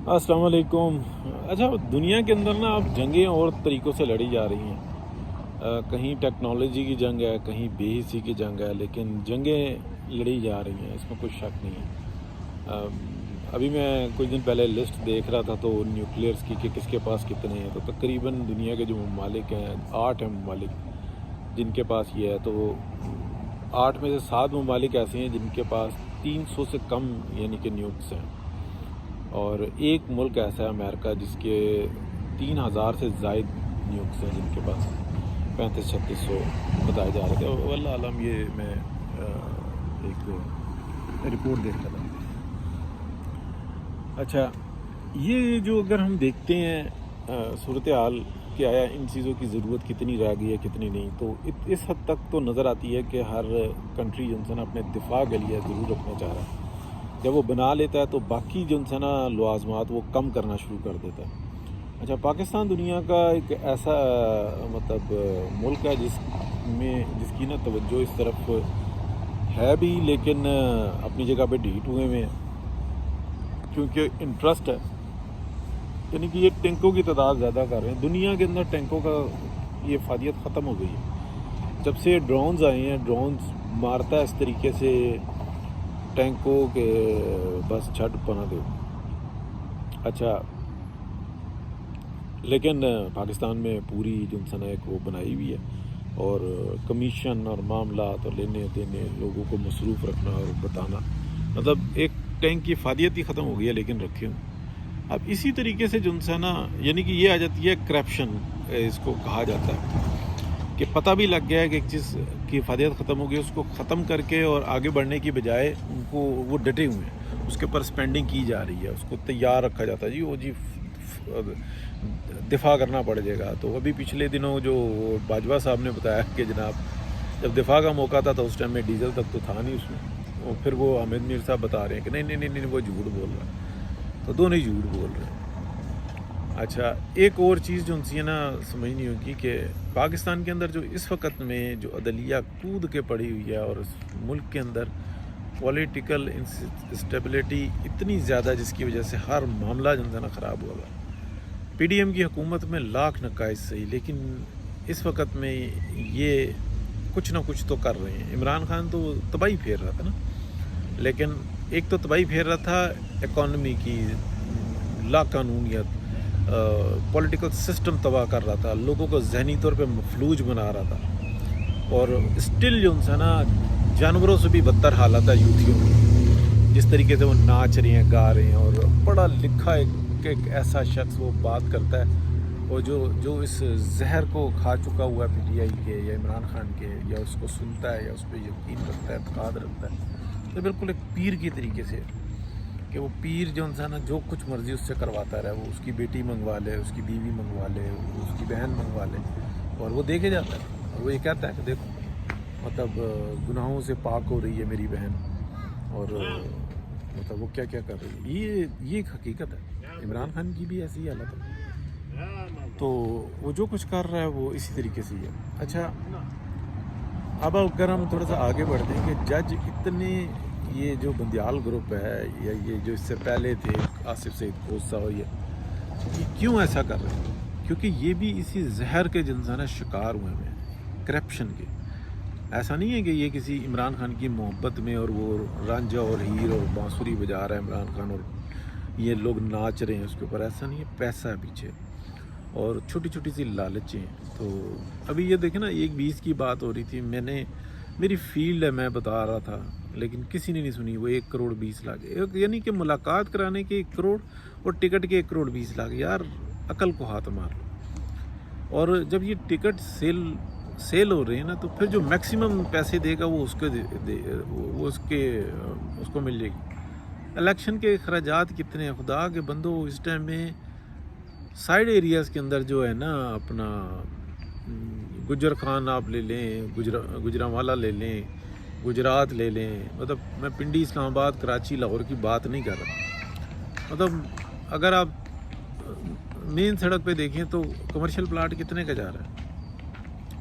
السلام علیکم۔ اچھا، دنیا کے اندر نا اب جنگیں اور طریقوں سے لڑی جا رہی ہیں۔ کہیں ٹیکنالوجی کی جنگ ہے، کہیں بے حسی کی جنگ ہے، لیکن جنگیں لڑی جا رہی ہیں، اس میں کوئی شک نہیں ہے۔ ابھی میں کچھ دن پہلے لسٹ دیکھ رہا تھا تو نیوکلیئرس کی کہ کس کے پاس کتنے ہیں، تو تقریباً دنیا کے جو ممالک ہیں 8 ہیں ممالک جن کے پاس یہ ہے، تو 8 میں سے 7 ممالک ایسے ہیں جن کے پاس 300 سے کم یعنی کہ نیوکس ہیں، اور ایک ملک ایسا ہے امریکہ جس کے 3000 سے زائد نیوکس ہیں جن کے پاس 3500-3600 بتائے جا رہے تھے۔ واللہ عالم، یہ میں ایک رپورٹ دیکھ رہا تھا۔ اچھا، یہ جو اگر ہم دیکھتے ہیں صورتحال کہ آیا ان چیزوں کی ضرورت کتنی رہ گئی ہے کتنی نہیں، تو اس حد تک تو نظر آتی ہے کہ ہر کنٹری جو ہے نا اپنے دفاع کے لیے ضرور رکھنا چاہ رہا ہے۔ جب وہ بنا لیتا ہے تو باقی جو ہے نا لوازمات وہ کم کرنا شروع کر دیتا ہے۔ اچھا، پاکستان دنیا کا ایک ایسا ملک ہے جس کی نا توجہ اس طرف ہے بھی، لیکن اپنی جگہ پہ ڈھیٹ ہوئے ہیں، کیونکہ انٹرسٹ ہے، یعنی کہ یہ ٹینکوں کی تعداد زیادہ کر رہے ہیں۔ دنیا کے اندر ٹینکوں کا یہ افادیت ختم ہو گئی ہے جب سے ڈرونز آئے ہیں۔ ڈرونز مارتا ہے اس طریقے سے ٹینکوں کے بس چھٹ پنا دو۔ اچھا، لیکن پاکستان میں پوری جو ایک وہ بنائی ہوئی ہے، اور کمیشن اور معاملات اور لینے دینے، لوگوں کو مصروف رکھنا اور بتانا، مطلب ایک ٹینک کی افادیت ہی ختم ہو گئی ہے، لیکن رکھے ہوں۔ اب اسی طریقے سے جو نا یعنی کہ یہ آ جاتی ہے کرپشن، اس کو کہا جاتا ہے کہ پتہ بھی لگ گیا ہے کہ ایک چیز کی افادیت ختم ہو گئی، اس کو ختم کر کے اور آگے بڑھنے کی بجائے ان کو وہ ڈٹے ہوئے ہیں، اس کے اوپر اسپینڈنگ کی جا رہی ہے، اس کو تیار رکھا جاتا ہے، جی دفاع کرنا پڑ جائے گا۔ تو ابھی پچھلے دنوں جو باجوہ صاحب نے بتایا کہ جناب جب دفاع کا موقع تھا تو اس ٹائم میں ڈیزل تک تو تھا نہیں اس میں، پھر وہ حامد میر صاحب بتا رہے ہیں کہ نہیں وہ جھوٹ بول رہا ہے، تو دونوں ہی جھوٹ بول رہے ہیں۔ اچھا، ایک اور چیز جو ہے نا سمجھنی ہوگی کہ پاکستان کے اندر جو اس وقت میں جو عدلیہ کود کے پڑی ہوئی ہے، اور اس ملک کے اندر پولیٹیکل انسٹیبلٹی اتنی زیادہ، جس کی وجہ سے ہر معاملہ جو ہے نا خراب ہوا ہے۔ پی ڈی ایم کی حکومت میں لاکھ نقائص صحیح، لیکن اس وقت میں یہ کچھ نہ کچھ تو کر رہے ہیں۔ عمران خان تو تباہی پھیر رہا تھا نا، لیکن ایک تو تباہی پھیر رہا تھا اکانومی کی، لا قانونیت، پولیٹیکل سسٹم تباہ کر رہا تھا، لوگوں کو ذہنی طور پہ مفلوج بنا رہا تھا، اور اسٹل جو ہے نا جانوروں سے بھی بدتر حالت ہے یوتھیوں کی، جس طریقے سے وہ ناچ رہے ہیں، گا رہے ہیں، اور پڑھا لکھا ایک ایسا شخص وہ بات کرتا ہے، اور جو اس زہر کو کھا چکا ہوا ہے پی ٹی آئی کے یا عمران خان کے، یا اس کو سنتا ہے یا اس پہ یقین رکھتا ہے، اعتقاد رکھتا ہے، تو بالکل ایک پیر کی طریقے سے کہ وہ پیر جو ہے نا جو کچھ مرضی اس سے کرواتا رہے، وہ اس کی بیٹی منگوا لے، اس کی بیوی منگوا لے، اس کی بہن منگوا لے، اور وہ دیکھے جاتا ہے، اور وہ یہ کہتا ہے کہ دیکھو مطلب گناہوں سے پاک ہو رہی ہے میری بہن، اور مطلب وہ کیا کر رہی ہے۔ یہ ایک حقیقت ہے، عمران خان کی بھی ایسی حالت ہے، تو وہ جو کچھ کر رہا ہے وہ اسی طریقے سے ہی ہے۔ اچھا، اب اگر ہم تھوڑا سا آگے بڑھتے ہیں کہ جج اتنے، یہ جو بندیال گروپ ہے یا یہ جو اس سے پہلے تھے آصف سعید کوسہ، یہ کیوں ایسا کر رہے ہیں؟ کیونکہ یہ بھی اسی زہر کے جنسانہ شکار ہوئے ہیں، کرپشن کے۔ ایسا نہیں ہے کہ یہ کسی عمران خان کی محبت میں اور وہ رانجھا اور ہیر اور بانسری بجا رہا ہے عمران خان، اور یہ لوگ ناچ رہے ہیں اس کے اوپر، ایسا نہیں ہے، پیسہ ہے پیچھے، اور چھوٹی چھوٹی سی لالچیں۔ تو ابھی یہ دیکھیں نا، 1-20 کی بات ہو رہی تھی، میری فیلڈ ہے، میں بتا رہا تھا، لیکن کسی نے نہیں سنی۔ وہ 1 کروڑ 20 لاکھ، یعنی کہ ملاقات کرانے کے 1 کروڑ اور ٹکٹ کے 1 کروڑ 20 لاکھ، یار عقل کو ہاتھ مار لو۔ اور جب یہ ٹکٹ سیل ہو رہے ہیں نا، تو پھر جو میکسیمم پیسے دے گا وہ اس کو مل جائے گی۔ الیکشن کے اخراجات کتنے ہیں خدا کے بندو اس ٹائم میں؟ سائیڈ ایریاز کے اندر جو ہے نا اپنا گجر خان آپ لے لیں، گجرانوالہ لے لیں، گجرات لے لیں، مطلب میں پنڈی، اسلام آباد، کراچی، لاہور کی بات نہیں کر رہا، مطلب اگر آپ مین سڑک پہ دیکھیں تو کمرشل پلاٹ کتنے کا جا رہا ہے؟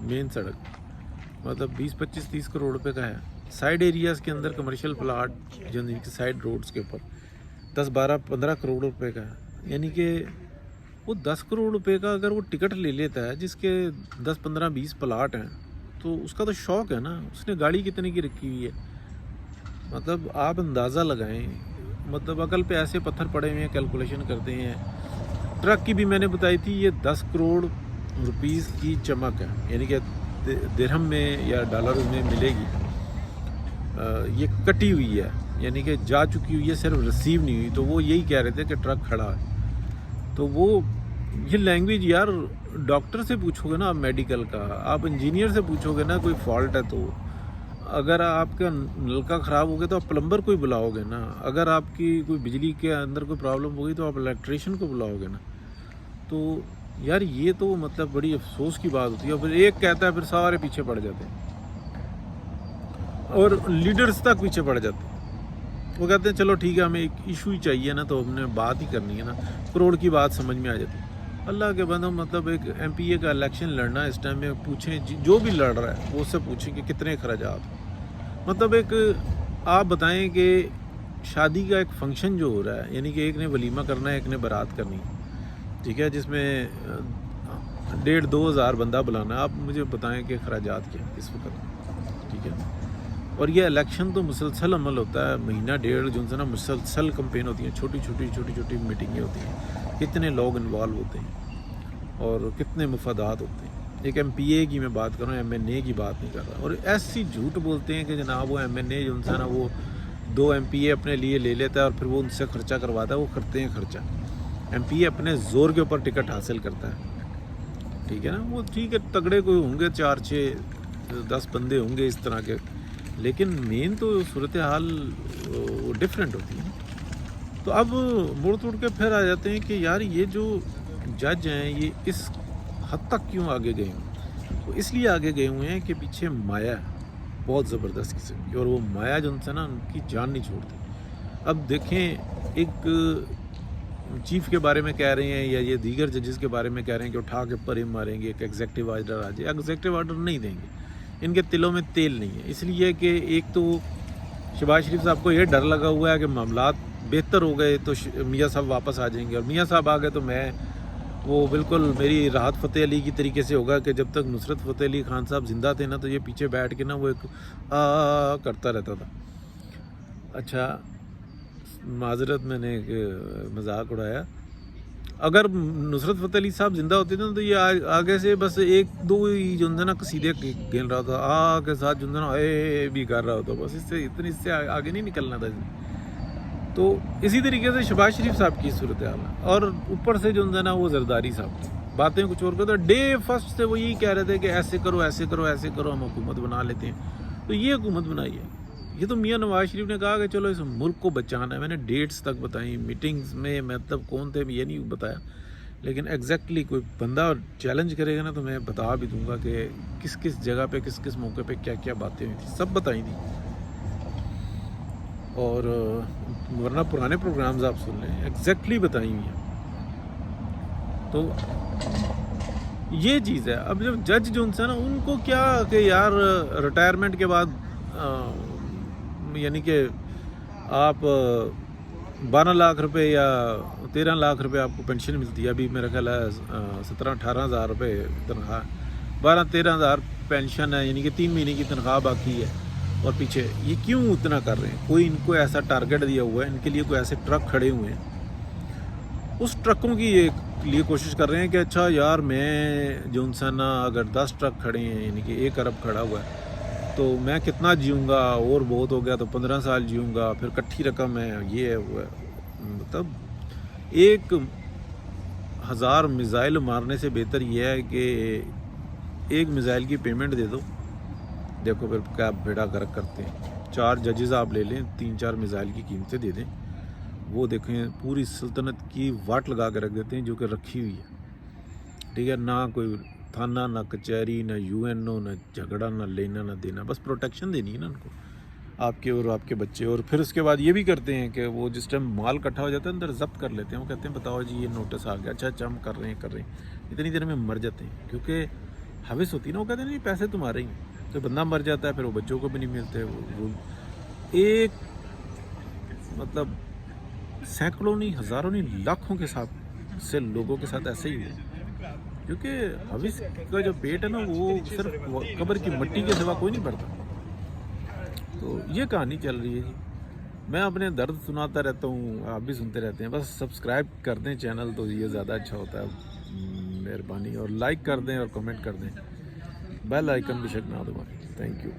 مین سڑک مطلب 20-25-30 کروڑ روپے کا ہے۔ سائیڈ ایریاز کے اندر کمرشل پلاٹ جو سائیڈ روڈز کے اوپر 10-12-15 کروڑ روپے کا ہے۔ यानी कि वो 10 करोड़ रुपए का अगर वो टिकट ले लेता है जिसके 10 15 20 प्लाट हैं, तो उसका तो शौक है ना, उसने गाड़ी कितने की रखी हुई है। मतलब आप अंदाज़ा लगाएं, मतलब अकल पे ऐसे पत्थर पड़े हुए हैं, कैलकुलेशन करते हैं। ट्रक की भी मैंने बताई थी, ये 10 करोड़ रुपीस की चमक है, यानी कि दिरहम में या डॉलर में मिलेगी। ये कटी हुई है, यानी कि जा चुकी हुई है, सिर्फ रिसीव नहीं हुई। तो वो यही कह रहे थे कि ट्रक खड़ा है। तो वो ये लैंग्वेज यार, डॉक्टर से पूछोगे ना आप मेडिकल का, आप इंजीनियर से पूछोगे ना कोई फॉल्ट है तो, अगर आपका नलका ख़राब हो गया तो आप प्लम्बर को ही बुलाओगे ना, अगर आपकी कोई बिजली के अंदर कोई प्रॉब्लम होगी तो आप इलेक्ट्रीशियन को बुलाओगे ना। तो यार ये तो मतलब बड़ी अफसोस की बात होती है। फिर एक कहता है, फिर सारे पीछे पड़ जाते हैं और लीडर्स तक पीछे पड़ जाते हैं। वो कहते हैं चलो ठीक है, हमें एक इशू ही चाहिए ना, तो हमने बात ही करनी है ना, करोड़ की बात समझ में आ जाती है। अल्लाह के बंदो, मतलब एक MPA का इलेक्शन लड़ना इस टाइम में, पूछें जो भी लड़ रहा है वो उससे पूछें कि कितने खर्चात। मतलब एक आप बताएं कि शादी का एक फंक्शन जो हो रहा है, यानी कि एक ने वलीमा करना है, एक ने बारात करनी है, ठीक है, जिसमें 1,500-2 हज़ार बंदा बुलाना है। आप मुझे बताएं कि खर्चात क्या है इस वक्त, ठीक है। और ये इलेक्शन तो मुसलसल अमल होता है, महीना डेढ़ जो है ना, मुसलसल कंपेन होती है, छोटी छोटी मीटिंगें होती हैं, कितने लोग इन्वॉल्व होते हैं और कितने मफादात होते हैं। एक MPA की मैं बात कर रहा हूँ, MNA की बात नहीं कर रहा। और ऐसी झूठ बोलते हैं कि जनाब वो MNA जो है ना, वो 2 MPA अपने लिए ले लेता है और फिर वो उनसे खर्चा करवाता है। वो करते हैं खर्चा, MPA अपने ज़ोर के ऊपर टिकट हासिल करता है, ठीक है ना। वो ठीक है, तगड़े कोई होंगे, 4-6-10 बंदे होंगे इस तरह के, लेकिन मेन तो सूरत हाल डिफरेंट होती है। तो अब मुड़ तोड़ के फिर आ जाते हैं कि यार ये जो जज हैं ये इस हद तक क्यों आगे गए हैं। वो इसलिए आगे गए हुए हैं कि पीछे माया है बहुत ज़बरदस्त किस्म की, और वो माया जो उनसे ना उनकी जान नहीं छोड़ती। अब देखें, एक चीफ़ के बारे में कह रहे हैं या ये दीगर जजेस के बारे में कह रहे हैं कि उठा के पर मारेंगे, एक एग्जेक्टिव ऑर्डर आ जाए। एग्जेक्टिव ऑर्डर नहीं देंगे, इनके तिलों में तेल नहीं है। इसलिए कि एक तो शहबाज शरीफ साहब को ये डर लगा हुआ है कि मामलात बेहतर हो गए तो मियाँ साहब वापस आ जाएंगे, और मियाँ साहब आ गए तो मैं वो बिल्कुल मेरी राहत फ़तेह अली की तरीके से होगा कि जब तक नुसरत फ़तेह अली खान साहब ज़िंदा थे ना, तो ये पीछे बैठ के ना वो एक करता रहता था। अच्छा, माजरत, मैंने एक मजाक उड़ाया। अगर नुसरत फ़तेह अली साहब ज़िंदा होते थे ना, तो ये आगे से बस 1-2 ही जो है ना कसीदे गिन रहा था, के साथ जो है ना ए भी कर रहा होता, बस इससे आगे नहीं निकलना था। तो इसी तरीके से शहबाज शरीफ साहब की सूरत हाल है, और ऊपर से जो है ना वो जरदारी साहब बातें कुछ और करते। डे फर्स्ट से वो यही कह रहे थे कि ऐसे करो ऐसे करो ऐसे करो, हम हुकूमत बना लेते हैं। तो ये हुकूमत बनाई है, ये तो मियाँ नवाज शरीफ ने कहा कि चलो इस मुल्क को बचाना है। मैंने डेट्स तक बताई, मीटिंग्स में मतलब कौन थे ये नहीं बताया, लेकिन एग्जैक्टली कोई बंदा चैलेंज करेगा ना तो मैं बता भी दूंगा कि किस किस जगह पे किस किस मौके पे क्या क्या बातें हुई थी, सब बताई थी। और वरना पुराने प्रोग्राम्स आप सुन लें, एग्जैक्टली बताई हुई हैं। तो ये चीज़ है। अब जब जज जो उनसे ना, उनको क्या कि यार रिटायरमेंट के बाद यानी कि आप 12 लाख रुपए या 13 लाख रुपए आपको पेंशन मिलती है। अभी मेरा ख्याल है 17-18 हज़ार रुपये तनख्वाह, 12-13 हज़ार पेंशन है, यानी कि 3 महीने की तनख्वाह बाकी है। और पीछे ये क्यों इतना कर रहे हैं? कोई इनको ऐसा टारगेट दिया हुआ है, इनके लिए कोई ऐसे ट्रक खड़े हुए हैं, उस ट्रकों की ये लिए कोशिश कर रहे हैं कि अच्छा यार मैं जो उनसे ना, अगर 10 ट्रक खड़े हैं, यानी कि 1 अरब खड़ा हुआ है, तो मैं कितना जीऊँगा, और बहुत हो गया तो 15 साल जीऊँगा, फिर इकट्ठी रकम है, ये है वो है। मतलब 1,000 मिज़ाइल मारने से बेहतर ये है कि एक मिज़ाइल की पेमेंट दे दो, देखो फिर क्या बेड़ा गर्क करते हैं। 4 जजेस आप ले लें, 3-4 मिज़ाइल की कीमतें दे दें, वो देखें पूरी सल्तनत की वाट लगा के रख देते हैं, जो कि रखी हुई है, ठीक है। ना कोई थाना, ना कचहरी, ना UNO, ना झगड़ा, ना लेना ना देना, बस प्रोटेक्शन देनी है ना उनको, आपके और आपके बच्चे। और फिर उसके बाद ये भी करते हैं कि वो जिस टाइम माल इकट्ठा हो जाता है अंदर जब्त कर लेते हैं। वो कहते हैं बताओ जी ये नोटिस आ गया, अच्छा हम कर रहे हैं, इतनी देर में मर जाते हैं, क्योंकि हविस होती है ना। वो कहते हैं नहीं पैसे तुम्हारे ही, तो बंदा मर जाता है, फिर वो बच्चों को भी नहीं मिलते। वो एक मतलब सैकड़ों नहीं, हज़ारों नहीं, लाखों के साथ से लोगों के साथ ऐसे ही हुआ। क्योंकि हविस का जो पेट है ना वो सिर्फ कब्र की मिट्टी के सिवा कोई नहीं भरता। तो ये कहानी चल रही है जी। मैं अपने दर्द सुनाता रहता हूँ, आप भी सुनते रहते हैं। बस सब्सक्राइब कर दें चैनल तो ये ज़्यादा अच्छा होता है, मेहरबानी। और लाइक कर दें और कमेंट कर दें, बेल आइकन भी शेक ना दबाएं। Thank you.